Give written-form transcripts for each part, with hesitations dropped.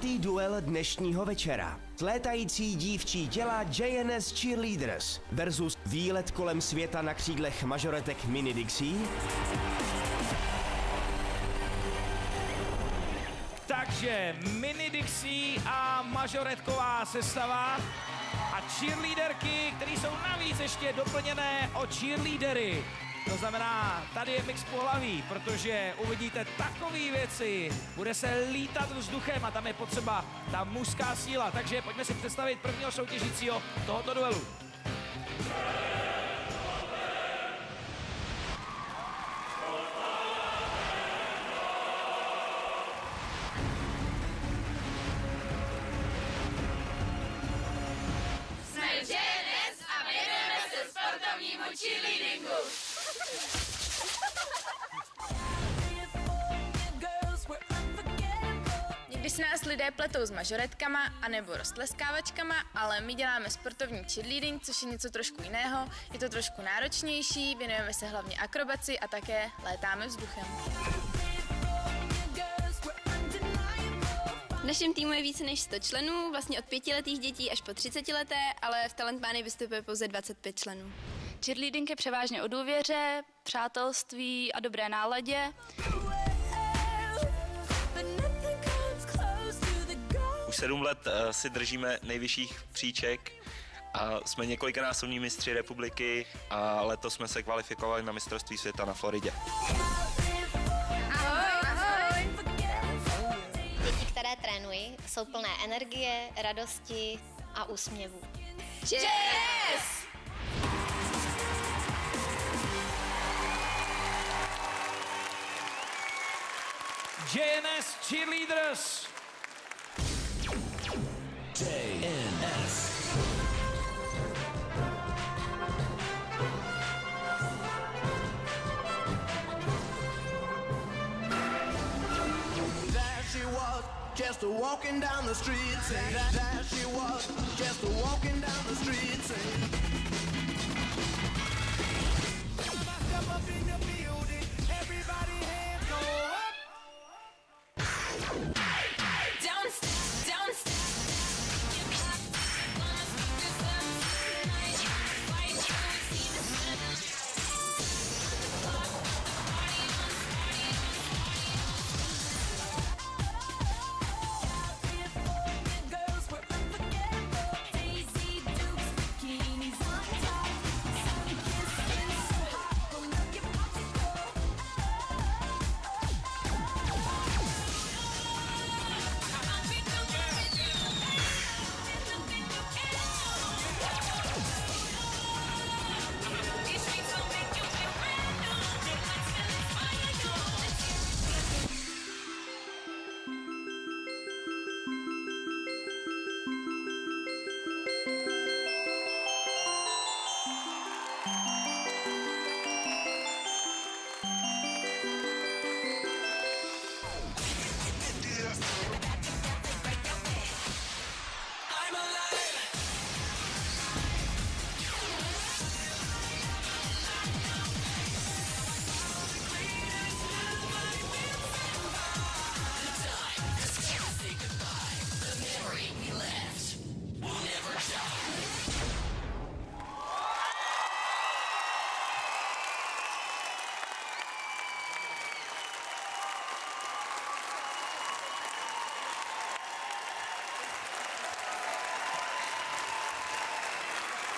Pátý duel dnešního večera. Létající dívčí těla JNS Cheerleaders versus výlet kolem světa na křídlech mažoretek Mini Dixie. Takže Mini Dixie a mažoretková sestava a cheerleaderky, které jsou navíc ještě doplněné o cheerleadery. To znamená, tady je mix pohlaví, protože uvidíte takové věci, bude se lítat vzduchem a tam je potřeba ta mužská síla. Takže pojďme si představit prvního soutěžícího tohoto duelu. Jsme JNS a věnujeme se sportovnímu cheerleadingu. Někdy si nás lidé pletou s mažoretkama anebo roztleskávačkama, ale my děláme sportovní cheerleading, což je něco trošku jiného. Je to trošku náročnější, věnujeme se hlavně akrobaci a také létáme vzduchem. V našem týmu je více než 100 členů, vlastně od 5letých dětí až po 30leté, ale v Talent Manii vystupuje pouze 25 členů. Cheerleading je převážně o důvěře, přátelství a dobré náladě. Už 7 let si držíme nejvyšších příček a jsme několikanásobní mistři republiky a letos jsme se kvalifikovali na mistrovství světa na Floridě. Děti, které trénují, jsou plné energie, radosti a úsměvů. Cheers! JNS Cheerleaders! JNS. There she was, just walking down the street. There she was, just walking down the street. Step up in the building, everybody hands go up.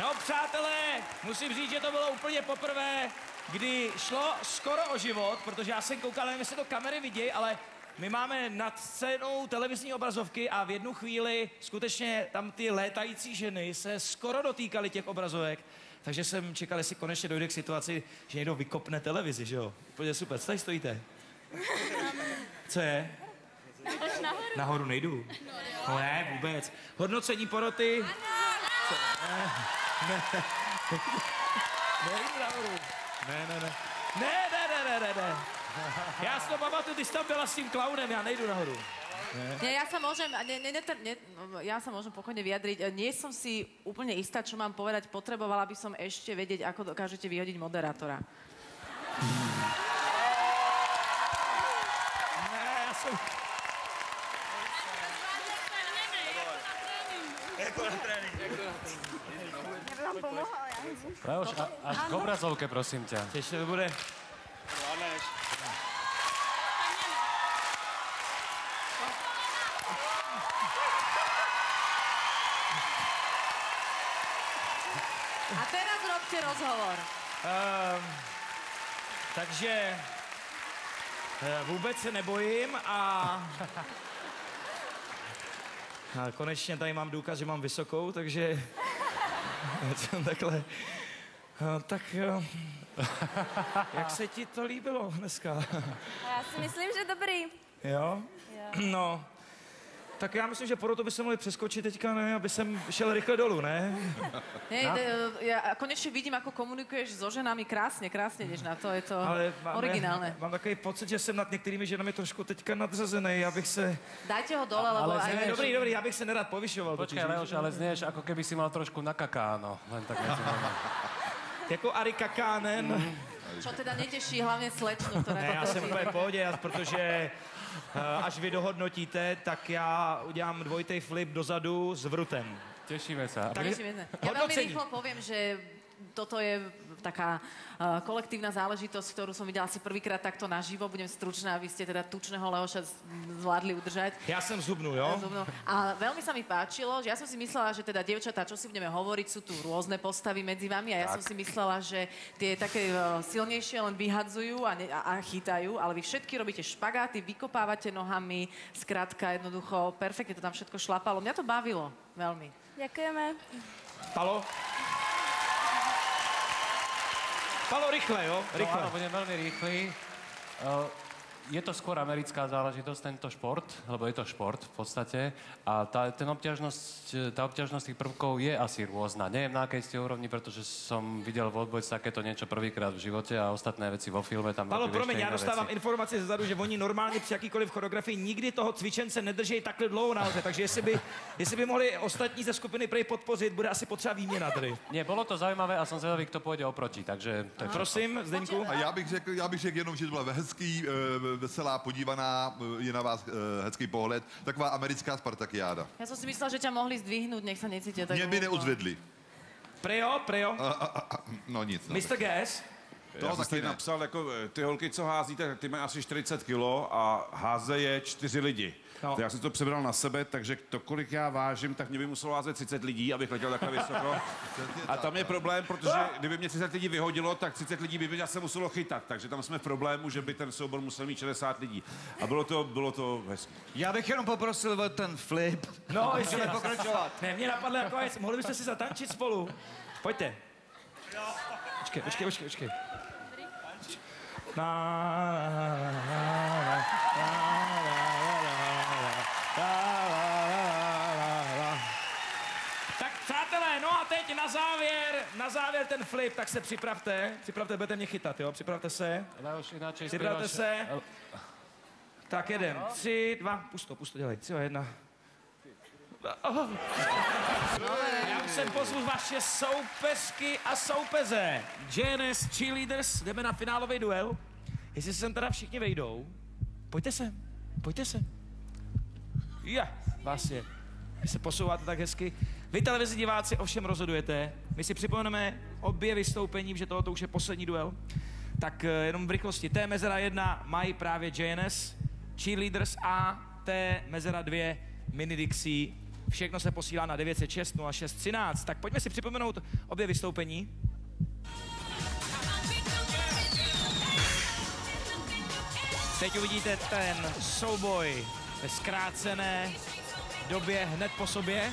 No přátelé, musím říct, že to bylo úplně poprvé, kdy šlo skoro o život, protože já jsem koukal, nevím, jestli to kamery vidějí, ale my máme nad scénou televizní obrazovky a v jednu chvíli skutečně tam ty létající ženy se skoro dotýkaly těch obrazovek, takže jsem čekal, jestli konečně dojde k situaci, že někdo vykopne televizi, že jo? Úplně super, co tady stojíte? Co je? Nahoru nejdu. No ne, vůbec. Hodnocení poroty. Ne. Nejdu nahoru. Ne. Já si to pamatuju, ty jsi tam byla s tím klaunem, já nejdu nahoru. Ne, ja sa môžem pokojne vyjadriť. Nie som si úplne istá, čo mám povedať. Potrebovala by som ešte vedieť, ako dokážete vyhodiť moderátora. Ne, ja som... Jako na tréninku. Leoš, až k obrazovke, prosím ťa. Ještě to bude... A teraz robte rozhovor. Takže vůbec se nebojím a konečně tady mám důkaz, že mám vysokou, takže takhle. Tak jak se ti to líbilo dneska? Já si myslím, že dobrý. Jo? No. Tak já myslím, že po to by se mohli přeskočit teďka, ne? Aby jsem šel rychle dolů, ne? Ja konečne vidím, ako komunikuješ so ženami krásne ideš na to, je to originálne. Mám takový pocit, že jsem nad některými ženami trošku teďka nadřazený, abych se... Dajte ho dole, lebo aj vieš. Dobrý, já bych se nerad povyšoval. Počkej, Leoš, ale znieš, ako keby si mal trošku na kakáno. Len tak Jako Ari Kakánen. Čo teda neteší hlavne slečnu, ktorá Ne, já jsem úplně v pohodě, protože až vy dohodnotíte, tak já udělám dvojitej flip dozadu s vrutem. Tešíme sa. Ja veľmi rýchlo poviem, že toto je taká kolektívna záležitosť, ktorú som videla asi prvýkrát takto naživo. Budem stručná, aby ste teda tučného Leoša zvládli udržať. Ja som zhubnú, jo? A veľmi sa mi páčilo, že ja som si myslela, že teda dievčatá, čo si budeme hovoriť, sú tu rôzne postavy medzi vami a ja som si myslela, že tie také silnejšie len vyhadzujú a chytajú, ale vy všetky robíte špagáty, vykopávate nohami, skrátka jednoducho, perfektne to tam všetko šlapalo. Mňa to bavilo veľmi. Ďakujeme. Palo, rýchle, jo? Rýchle. No áno, budem veľmi rýchly. Je to skôr americká záležitosť, tento šport, lebo je to šport v podstate. A tá obťažnosť tých prvkov je asi rôzna. Neviem, na akej ste úrovni, pretože som videl v odbojce takéto niečo prvýkrát v živote a ostatné veci vo filme tam... Palo, promiň, já dostávám informace zezadu, že oni normálně při jakýkoliv choreografii nikdy toho cvičence nedrží takhle dlouho nahoře, takže jestli by mohli ostatní ze skupiny prej podpořit, bude asi potřeba výměna tady. Nie, bolo to zaujímavé a som zvedavý, kto pôjde oproti, takže... Prosím, Zdeňku. A já bych řekl jenom, že to byla hezký, veselá, podívaná, je na vás hezký pohled. Taková americká Spartakiáda. Ja som si myslela, že ťa mohli zdvihnúť, nech sa necítia tak. Mě by neuzvedli. Prejo. No nic. No. Mr. Gas. Já jsem tady napsal, jako ty holky, co házíte, tak ty mají asi 40 kilo a házeje 4 lidi. No. Já jsem to přebral na sebe, takže to, kolik já vážím, tak mě by muselo házet 30 lidí, abych letěl takhle vysoko. A tam je problém, protože kdyby mě 30 lidí vyhodilo, tak 30 lidí by mě zase muselo chytat. Takže tam jsme v problému, že by ten soubor musel mít 60 lidí. A bylo to hezké. Já bych jenom poprosil o ten flip. No, můžeme pokračovat. Ne, mě napadlo jako věc, mohli byste si zatančit spolu. Pojďte. Počkej. Tak přátelé, no a teď na závěr ten flip, tak se připravte, budete mě chytat, jo, připravte se. Připravte se. Tak jedem, 3, 2, pusto, dělej, 3, 1. A já už jsem pozvu vaše soupeřky a soupeře. JNS Cheerleaders, jdeme na finálový duel. Jestli se sem teda všichni vejdou, pojďte se. Vás je. Vy se posouváte tak hezky. Vy televizní diváci ovšem rozhodujete. My si připomeneme obě vystoupení, že tohoto už je poslední duel. Tak jenom v rychlosti. T mezera 1 mají právě JNS Cheerleaders a T mezera 2 Mini Dixie. Všechno se posílá na 906 06 13. Tak pojďme si připomenout obě vystoupení. Teď uvidíte ten souboj ve zkrácené době hned po sobě.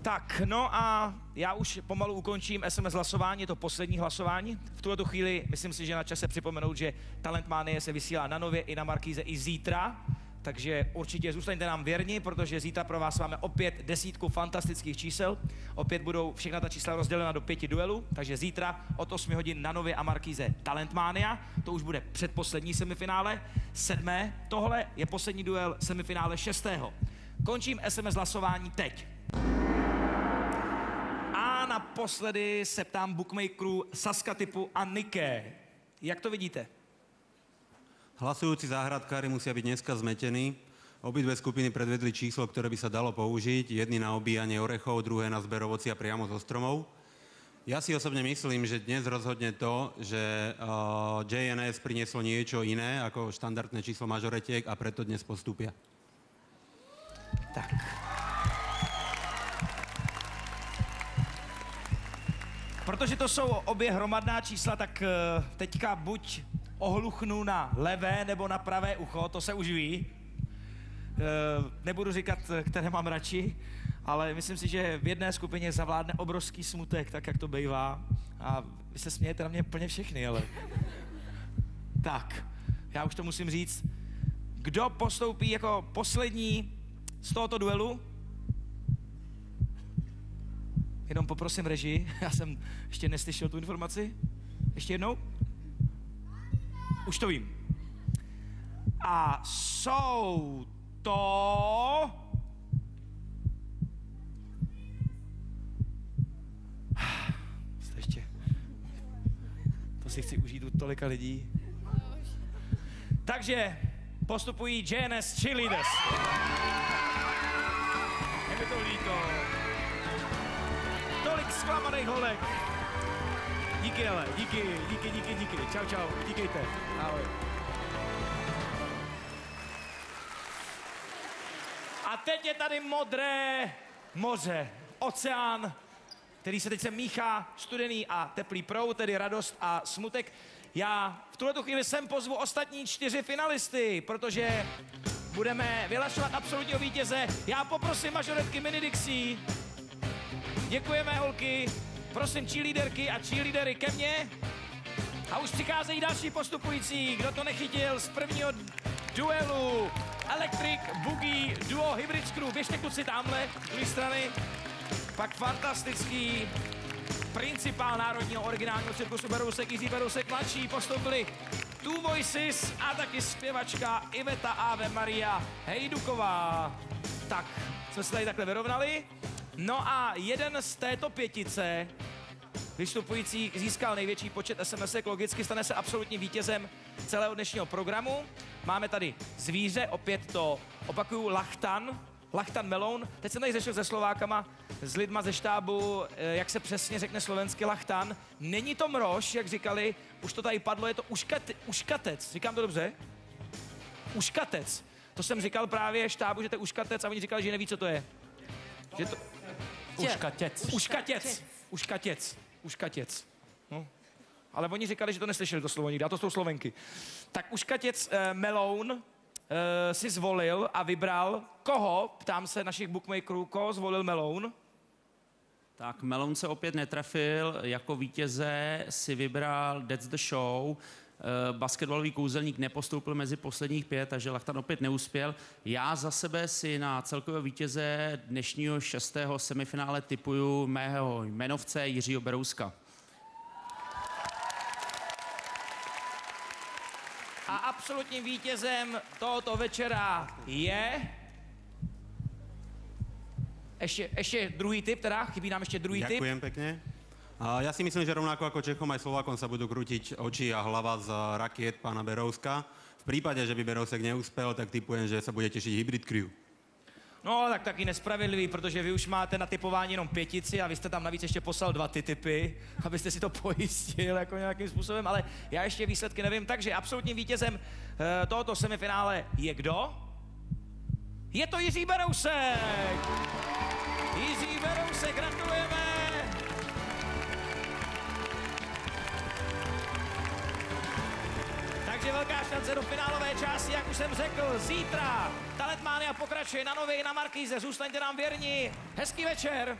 Tak, no a já už pomalu ukončím SMS hlasování, je to poslední hlasování. V tuto chvíli myslím si, že na čase připomenout, že Talent Manie se vysílá na Nově i na Markíze i zítra, takže určitě zůstaňte nám věrni, protože zítra pro vás máme opět 10 fantastických čísel. Opět budou všechna ta čísla rozdělena do 5 duelů, takže zítra od 8 hodin na Nově a Markíze Talent Mania. To už bude předposlední semifinále, 7. Tohle je poslední duel semifinále 6. Končím SMS hlasování teď. A naposledy se ptám bookmakerů Saska typu a Niké. Jak to vidíte? Hlasujúci záhradkári musia byť dneska zmetení. Obidve skupiny predvedli číslo, ktoré by sa dalo použiť. Jedny na obíjanie orechov, druhé na zber ovocia priamo zo stromov. Ja si osobne myslím, že dnes rozhodne to, že JNS prinieslo niečo iné ako štandardné číslo mažoretiek a preto dnes postúpia. Tak. Protože to jsou obě hromadná čísla, tak teďka buď ohluchnu na levé nebo na pravé ucho, to se už ví. Nebudu říkat, které mám radši, ale myslím si, že v jedné skupině zavládne obrovský smutek, tak jak to bývá. A vy se smějete na mě plně všechny, ale... Tak, já už to musím říct. Kdo postoupí jako poslední z tohoto duelu? Jenom poprosím režii, já jsem ještě neslyšel tu informaci. Ještě jednou? Už to vím. A jsou to... Ještě. To si chci užít u tolika lidí. Takže postupují JNS Cheerleaders. Je mi to líto. Tolik zklamaných holek. Díky, ale. Díky. Čau. Díkejte. Ahoj. A teď je tady modré moře, oceán, který se teď se míchá, studený a teplý proud, tedy radost a smutek. Já v tuhletu chvíli sem pozvu ostatní 4 finalisty, protože budeme vyhlašovat absolutního vítěze. Já poprosím mažoretky Mini Dixie. Děkujeme, holky. Prosím cheerleaderky a cheerleadery ke mně. A už přicházejí další postupující. Kdo to nechytil z prvního duelu? Electric Boogie Duo Hybrid Screw. Běžte kluci tamhle, z druhé strany. Pak fantastický principál národního originálního cirkusu Berousek, Jiří Berousek mladší. Postoupili Two Voices a taky zpěvačka Iveta Ave Maria Hejduková. Tak, jsme se tady takhle vyrovnali. No a jeden z této pětice vystupujících získal největší počet SMS-ek, logicky stane se absolutním vítězem celého dnešního programu. Máme tady zvíře, opět to opakuju, Lachtan Meloun. Teď jsem tady řešil se Slovákama, s lidma ze štábu, jak se přesně řekne slovensky Lachtan. Není to mrož, jak říkali, už to tady padlo, je to uškatec. Říkám to dobře? Uškatec. To jsem říkal právě štábu, že to je uškatec a oni říkali, že neví, co to je. Že to... Uškatěc. No. Ale oni říkali, že to neslyšeli to slovo nikdy, a to jsou Slovenky. Tak Uškatěc Meloun si zvolil a vybral koho, ptám se našich bookmakerů, koho zvolil Meloun? Tak Meloun se opět netrefil, jako vítěze si vybral That's the Show. Basketbalový kouzelník nepostoupil mezi posledních 5, takže Lachtan opět neuspěl. Já za sebe si na celkového vítěze dnešního 6. semifinále tipuju mého jmenovce Jiřího Berouska. A absolutním vítězem tohoto večera je... Ještě druhý tip, teda chybí nám ještě druhý tip. Ďakujem pekne. Ja si myslím, že rovnako ako Čechom aj Slovákom sa budú krútiť oči a hlava z rakiet pána Berouska. V prípade, že by Berousek neúspel, tak tipujem, že sa bude tešiť Hybrid Crew. No, tak taky nespravedlivý, protože vy už máte na typování jenom 5 a vy jste tam navíc ještě poslal 2 ty typy, abyste si to pojistil jako nějakým způsobem, ale já ještě výsledky nevím. Takže absolutním vítězem tohoto semifinále je kdo? Je to Jiří Berousek! Jiří Berousek, gratulujeme! Takže velká šance do finálové části, jak už jsem řekl, zítra Talentmania pokračuje na Nově i na Markíze. Zůstaňte nám věrni. Hezký večer.